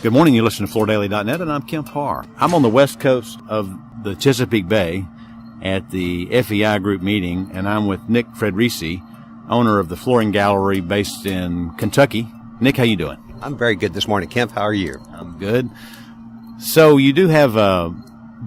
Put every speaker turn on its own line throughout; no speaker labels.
Good morning. You listen to FloorDaily.net, and I'm Kemp Harr. I'm on the west coast of the Chesapeake Bay at the FEI Group meeting, and I'm with Nick Freadreacea, owner of the Flooring Gallery based in Kentucky. Nick, how you doing?
I'm very good this morning. Kemp, how are you?
I'm good. So you do have a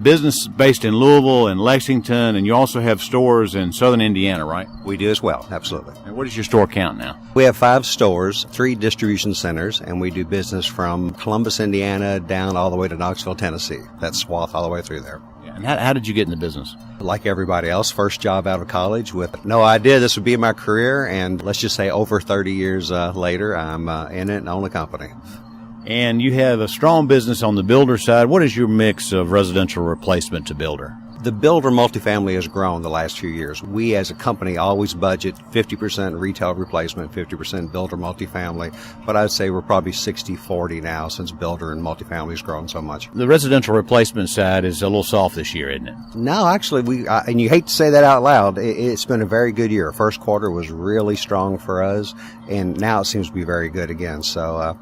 business based in Louisville and Lexington, and you also have stores in southern Indiana, right?
We do as well, absolutely.
And what is your store count now?
We have 5 stores, 3 distribution centers, and we do business from Columbus, Indiana, down all the way to Knoxville, Tennessee. That swath all the way through there.
Yeah. And how did you get in the business?
Like everybody else, first job out of college with no idea this would be my career, and let's just say over 30 years later, I'm in it and own the company.
And you have a strong business on the builder side. What is your mix of residential replacement to builder?
The builder multifamily has grown the last few years. We as a company always budget 50% retail replacement, 50% builder multifamily, but I'd say we're probably 60-40 now since builder and multifamily has grown so much.
The residential replacement side is a little soft this year, isn't it?
No, actually, and you hate to say that out loud, it's been a very good year. First quarter was really strong for us, and now it seems to be very good again. So,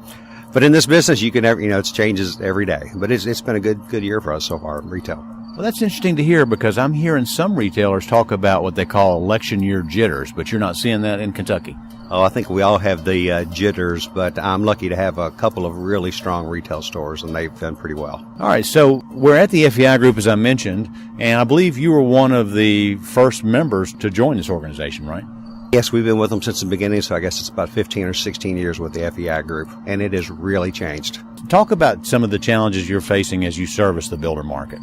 but in this business, you can never, it changes every day. But it's been a good year for us so far in retail.
Well, that's interesting to hear because I'm hearing some retailers talk about what they call election year jitters, but you're not seeing that in Kentucky.
Oh, I think we all have the jitters, but I'm lucky to have a couple of really strong retail stores, and they've done pretty well.
All right, so we're at the FEI Group, as I mentioned, and I believe you were one of the first members to join this organization, right?
Yes, we've been with them since the beginning, so I guess it's about 15 or 16 years with the FEI Group, and it has really changed.
Talk about some of the challenges you're facing as you service the builder market.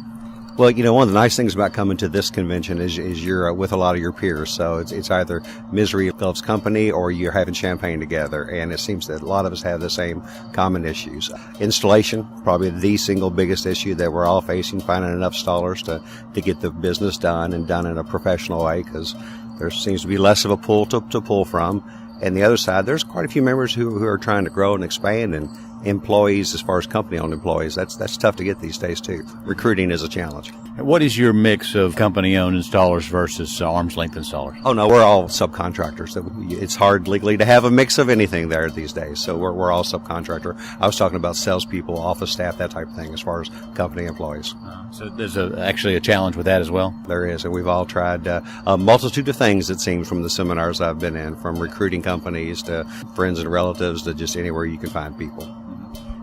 Well, one of the nice things about coming to this convention is you're with a lot of your peers. So it's either misery loves company or you're having champagne together. And it seems that a lot of us have the same common issues. Installation, probably the single biggest issue that we're all facing, finding enough installers to get the business done and done in a professional way, because there seems to be less of a pool to pull from. And the other side, there's quite a few members who are trying to grow and expand, and employees, as far as company-owned employees, that's tough to get these days too. Recruiting is a challenge.
What is your mix of company-owned installers versus arm's-length installers?
Oh no, we're all subcontractors. It's hard legally to have a mix of anything there these days. So we're all subcontractor. I was talking about salespeople, office staff, that type of thing, as far as company employees.
So there's actually a challenge with that as well?
There is, and we've all tried a multitude of things, it seems, from the seminars I've been in, from recruiting companies to friends and relatives to just anywhere you can find people.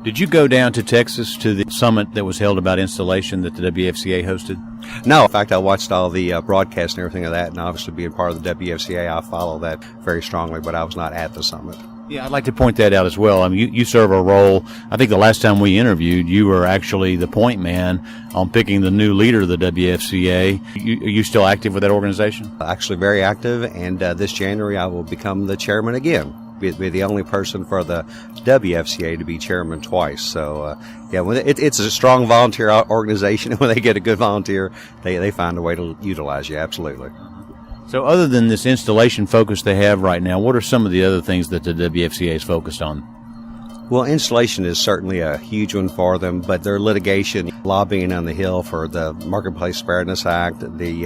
Did you go down to Texas to the summit that was held about installation that the WFCA hosted?
No. In fact, I watched all the broadcasts and everything of that, and obviously being part of the WFCA, I follow that very strongly, but I was not at the summit. Yeah,
I'd like to point that out as well. I mean, you serve a role. I think the last time we interviewed, you were actually the point man on picking the new leader of the WFCA. Are you still active with that organization?
Actually very active, and this January I will become the chairman again. Be the only person for the WFCA to be chairman twice. So, it's a strong volunteer organization. When they get a good volunteer, they find a way to utilize you, absolutely.
So other than this installation focus they have right now, what are some of the other things that the WFCA is focused on?
Well, installation is certainly a huge one for them, but their litigation, lobbying on the Hill for the Marketplace Fairness Act, the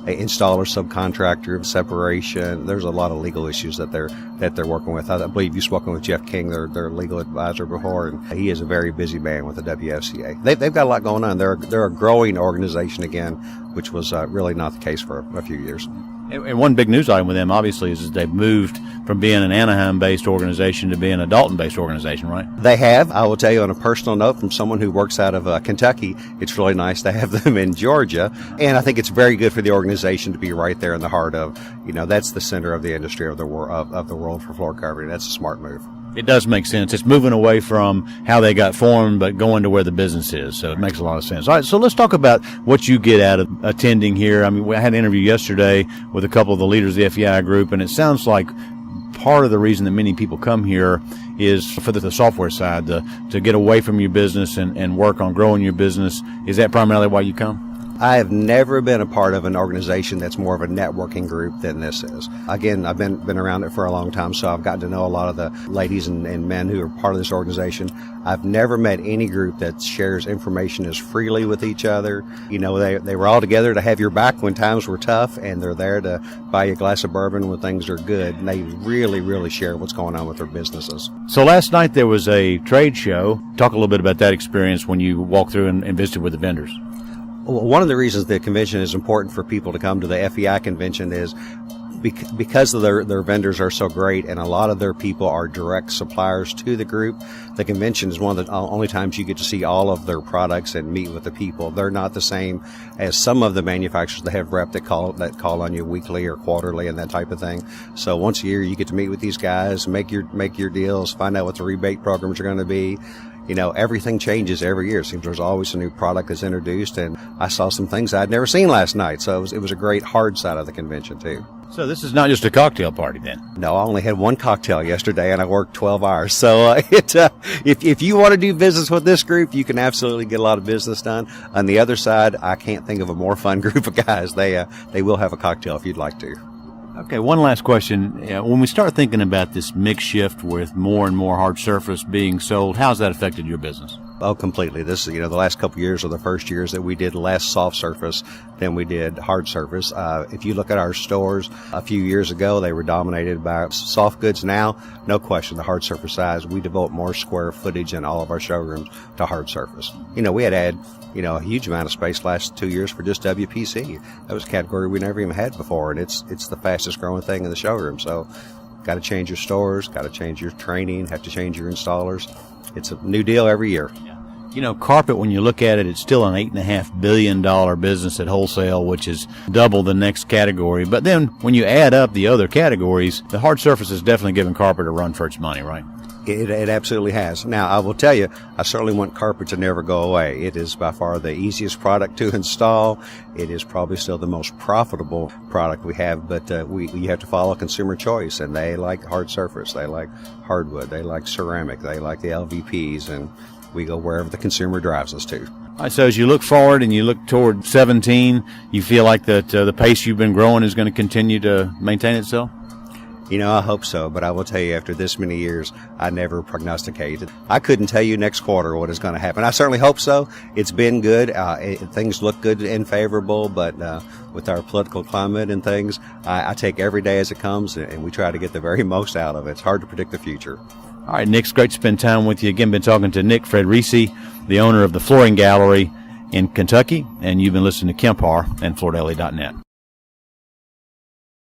installer subcontractor separation. There's a lot of legal issues that they're working with. I believe you've spoken with Jeff King, their legal advisor before, and he is a very busy man with the WFCA. They've got a lot going on. They're a growing organization again, which was really not the case for a few years.
And one big news item with them, obviously, is that they've moved from being an Anaheim-based organization to being a Dalton-based organization, right?
They have. I will tell you on a personal note, from someone who works out of Kentucky, it's really nice to have them in Georgia. And I think it's very good for the organization to be right there in the heart of, that's the center of the industry of the world for floor covering. That's a smart move.
It does make sense. It's moving away from how they got formed, but going to where the business is. So it makes a lot of sense. All right, so let's talk about what you get out of attending here. I mean, we had an interview yesterday with a couple of the leaders of the FEI Group, and it sounds like part of the reason that many people come here is for the software side, to get away from your business and work on growing your business. Is that primarily why you come?
I have never been a part of an organization that's more of a networking group than this is. Again, I've been around it for a long time, so I've gotten to know a lot of the ladies and men who are part of this organization. I've never met any group that shares information as freely with each other. You know, they were all together to have your back when times were tough, and they're there to buy you a glass of bourbon when things are good. And they really, really share what's going on with their businesses.
So last night there was a trade show. Talk a little bit about that experience when you walked through and visited with the vendors.
Well, one of the reasons the convention is important for people to come to the FEI convention is because of their vendors are so great, and a lot of their people are direct suppliers to the group. The convention is one of the only times you get to see all of their products and meet with the people. They're not the same as some of the manufacturers that have rep that call on you weekly or quarterly and that type of thing. So once a year you get to meet with these guys, make your deals, find out what the rebate programs are going to be. You know, everything changes every year. It seems there's always a new product that's introduced, and I saw some things I'd never seen last night. So it was a great hard side of the convention too.
So this is not just a cocktail party then?
No, I only had one cocktail yesterday, and I worked 12 hours. So if you want to do business with this group, you can absolutely get a lot of business done. On the other side, I can't think of a more fun group of guys. They will have a cocktail if you'd like to.
Okay, one last question. When we start thinking about this mix shift with more and more hard surface being sold, how's that affected your business?
Oh, completely. The last couple of years are the first years that we did less soft surface than we did hard surface. If you look at our stores a few years ago, they were dominated by soft goods. Now, no question, the hard surface size, we devote more square footage in all of our showrooms to hard surface. We had add, a huge amount of space last 2 years for just WPC. That was a category we never even had before, and it's the fastest growing thing in the showroom. So, got to change your stores, got to change your training, have to change your installers. It's a new deal every year.
Carpet, when you look at it, it's still an $8.5 billion business at wholesale, which is double the next category. But then when you add up the other categories, the hard surface is definitely giving carpet a run for its money, right?
It absolutely has. Now, I will tell you, I certainly want carpet to never go away. It is by far the easiest product to install. It is probably still the most profitable product we have, but you have to follow consumer choice, and they like hard surface. They like hardwood. They like ceramic. They like the LVPs, and we go wherever the consumer drives us to.
All right, so as you look forward and you look toward 17, you feel like that the pace you've been growing is going to continue to maintain itself?
I hope so, but I will tell you, after this many years, I never prognosticated. I couldn't tell you next quarter what is going to happen. I certainly hope so. It's been good. Things look good and favorable, but with our political climate and things, I take every day as it comes, and we try to get the very most out of it. It's hard to predict the future.
All right, Nick, it's great to spend time with you. Again, been talking to Nick Freadreacea, the owner of the Flooring Gallery in Kentucky, and you've been listening to Kemp Harr and FloorDaily.net.